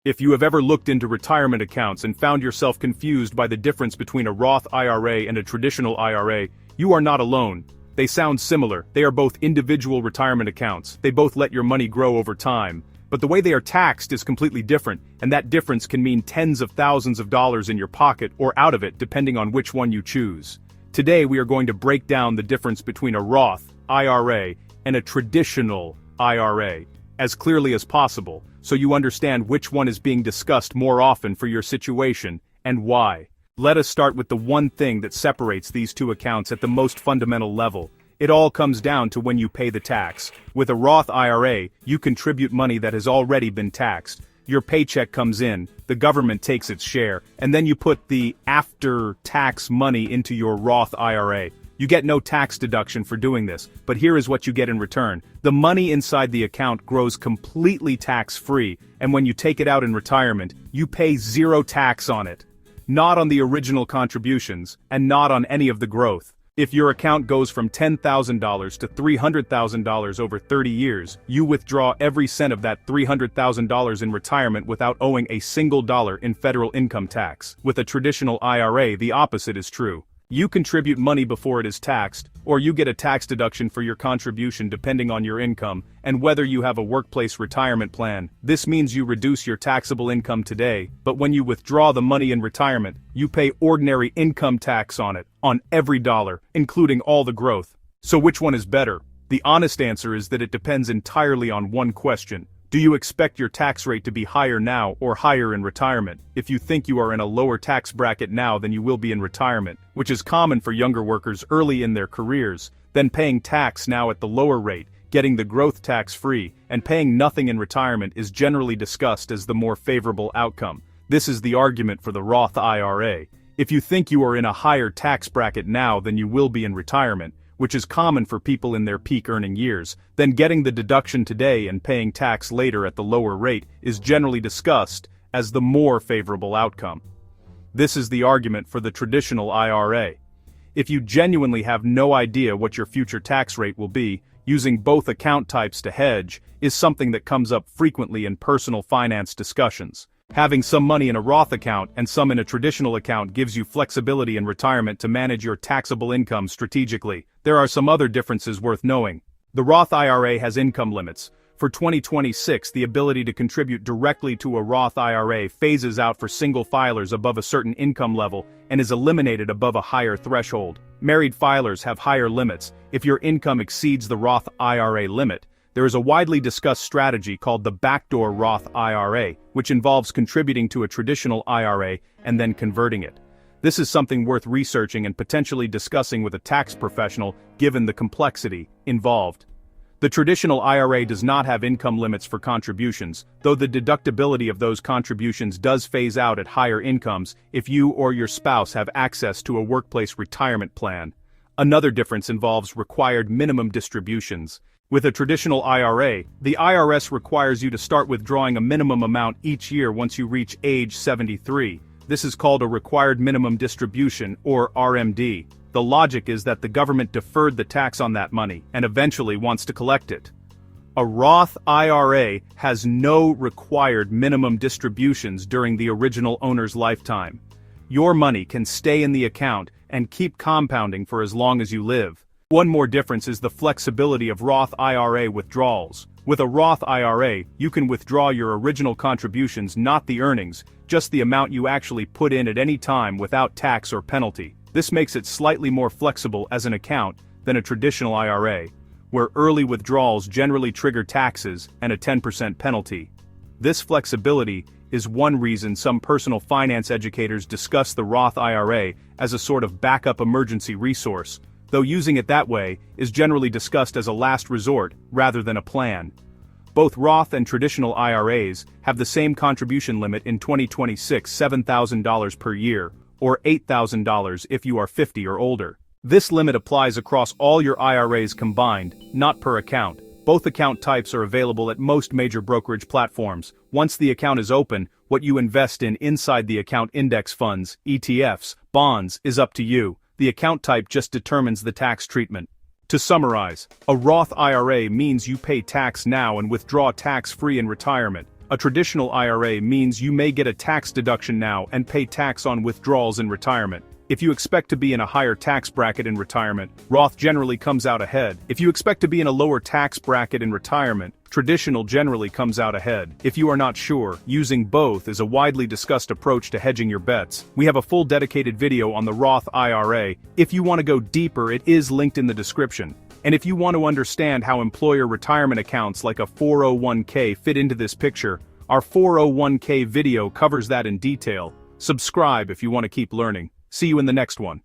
If you have ever looked into retirement accounts and found yourself confused by the difference between a Roth IRA and a traditional IRA, you are not alone. They sound similar, they are both individual retirement accounts, they both let your money grow over time. But the way they are taxed is completely different, and that difference can mean tens of thousands of dollars in your pocket or out of it depending on which one you choose. Today we are going to break down the difference between a Roth IRA and a traditional IRA as clearly as possible, so you understand which one is being discussed more often for your situation, and why. Let us start with the one thing that separates these two accounts at the most fundamental level. It all comes down to when you pay the tax. With a Roth IRA, you contribute money that has already been taxed. Your paycheck comes in, the government takes its share, and then you put the after-tax money into your Roth IRA. You get no tax deduction for doing this, but here is what you get in return. The money inside the account grows completely tax-free, and when you take it out in retirement, you pay zero tax on it. Not on the original contributions, and not on any of the growth. If your account goes from $10,000 to $300,000 over 30 years, you withdraw every cent of that $300,000 in retirement without owing a single dollar in federal income tax. With a traditional IRA, the opposite is true. You contribute money before it is taxed, or you get a tax deduction for your contribution depending on your income, and whether you have a workplace retirement plan. This means you reduce your taxable income today, but when you withdraw the money in retirement, you pay ordinary income tax on it, on every dollar, including all the growth. So which one is better? The honest answer is that it depends entirely on one question. Do you expect your tax rate to be higher now or higher in retirement? If you think you are in a lower tax bracket now than you will be in retirement, which is common for younger workers early in their careers, then paying tax now at the lower rate, getting the growth tax-free, and paying nothing in retirement is generally discussed as the more favorable outcome. This is the argument for the Roth IRA. If you think you are in a higher tax bracket now than you will be in retirement, which is common for people in their peak earning years, then getting the deduction today and paying tax later at the lower rate is generally discussed as the more favorable outcome. This is the argument for the traditional IRA. If you genuinely have no idea what your future tax rate will be, using both account types to hedge is something that comes up frequently in personal finance discussions. Having some money in a Roth account and some in a traditional account gives you flexibility in retirement to manage your taxable income strategically. There are some other differences worth knowing. The Roth IRA has income limits. For 2026, the ability to contribute directly to a Roth IRA phases out for single filers above a certain income level and is eliminated above a higher threshold. Married filers have higher limits. If your income exceeds the Roth IRA limit, there is a widely discussed strategy called the backdoor Roth IRA, which involves contributing to a traditional IRA and then converting it. This is something worth researching and potentially discussing with a tax professional given the complexity involved. The traditional IRA does not have income limits for contributions, though the deductibility of those contributions does phase out at higher incomes if you or your spouse have access to a workplace retirement plan. Another difference involves required minimum distributions. With a traditional IRA, the IRS requires you to start withdrawing a minimum amount each year once you reach age 73. This is called a required minimum distribution, or RMD. The logic is that the government deferred the tax on that money and eventually wants to collect it. A Roth IRA has no required minimum distributions during the original owner's lifetime. Your money can stay in the account and keep compounding for as long as you live. One more difference is the flexibility of Roth IRA withdrawals. With a Roth IRA, you can withdraw your original contributions, not the earnings, just the amount you actually put in at any time without tax or penalty. This makes it slightly more flexible as an account than a traditional IRA, where early withdrawals generally trigger taxes and a 10% penalty. This flexibility is one reason some personal finance educators discuss the Roth IRA as a sort of backup emergency resource, though using it that way is generally discussed as a last resort rather than a plan. Both Roth and traditional IRAs have the same contribution limit in 2026, $7,000 per year, or $8,000 if you are 50 or older. This limit applies across all your IRAs combined, not per account. Both account types are available at most major brokerage platforms. Once the account is open, what you invest in inside the account, index funds, ETFs, bonds, is up to you. The account type just determines the tax treatment. To summarize, a Roth IRA means you pay tax now and withdraw tax-free in retirement. A traditional IRA means you may get a tax deduction now and pay tax on withdrawals in retirement. If you expect to be in a higher tax bracket in retirement, Roth generally comes out ahead. If you expect to be in a lower tax bracket in retirement, traditional generally comes out ahead. If you are not sure, using both is a widely discussed approach to hedging your bets. We have a full dedicated video on the Roth IRA. If you want to go deeper, it is linked in the description. And if you want to understand how employer retirement accounts like a 401k fit into this picture, our 401k video covers that in detail. Subscribe if you want to keep learning. See you in the next one.